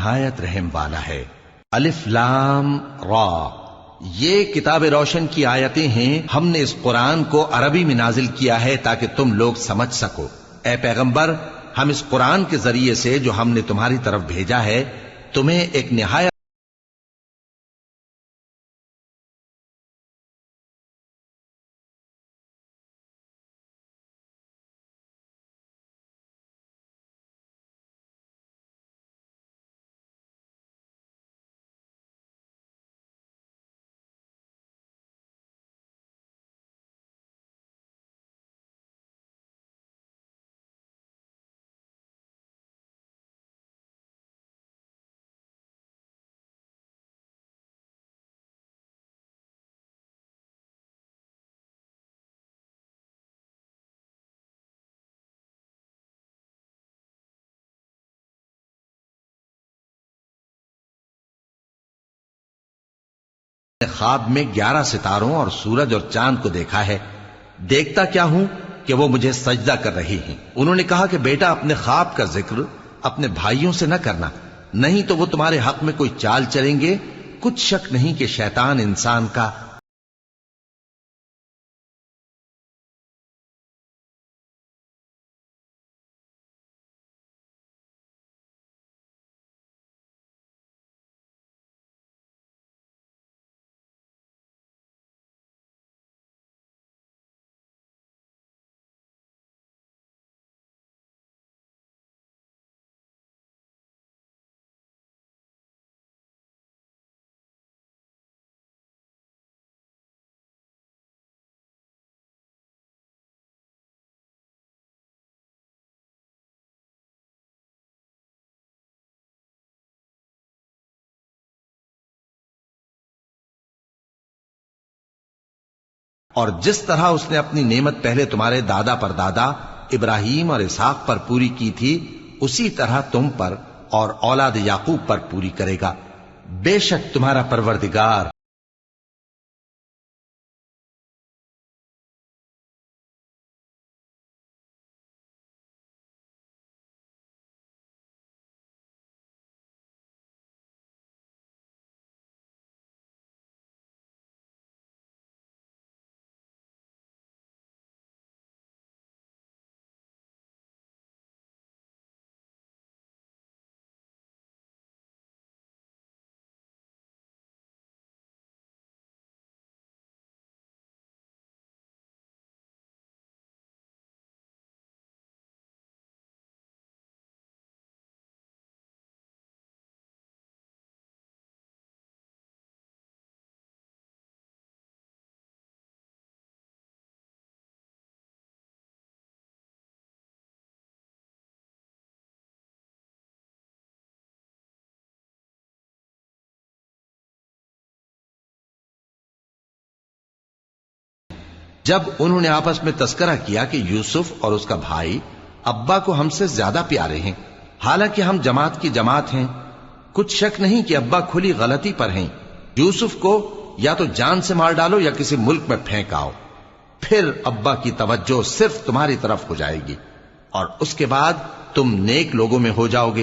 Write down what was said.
निहायत रहम वाला है। अलिफ लाम रा, ये किताब रोशन की आयतें हैं। हमने इस कुरान को अरबी में नाजिल किया है ताकि तुम लोग समझ सको। ए पैगंबर, हम इस कुरान के जरिए से जो हमने तुम्हारी तरफ भेजा है तुम्हें एक निहायत ख्वाब में 11 सितारों और सूरज और चांद को देखा है। देखता क्या हूं कि वो मुझे सजदा कर रही हैं। उन्होंने कहा कि बेटा, अपने ख्वाब का जिक्र अपने भाइयों से न करना, नहीं तो वो तुम्हारे हक में कोई चाल चलेंगे। कुछ शक नहीं कि शैतान इंसान का और जिस तरह उसने अपनी नेमत पहले तुम्हारे दादा पर दादा इब्राहिम और इसहाक पर पूरी की थी, उसी तरह तुम पर और औलाद याकूब पर पूरी करेगा। बेशक तुम्हारा परवरदिगार जब उन्होंने आपस में तस्करा किया कि यूसुफ और उसका भाई अब्बा को हमसे ज्यादा प्यारे हैं, हालांकि हम जमात की जमात हैं, कुछ शक नहीं कि अब्बा खुली गलती पर हैं। यूसुफ को या तो जान से मार डालो या किसी मुल्क में फेंक आओ, फिर अब्बा की तवज्जो सिर्फ तुम्हारी तरफ हो जाएगी और उसके बाद तुम नेक लोगों में हो जाओगे।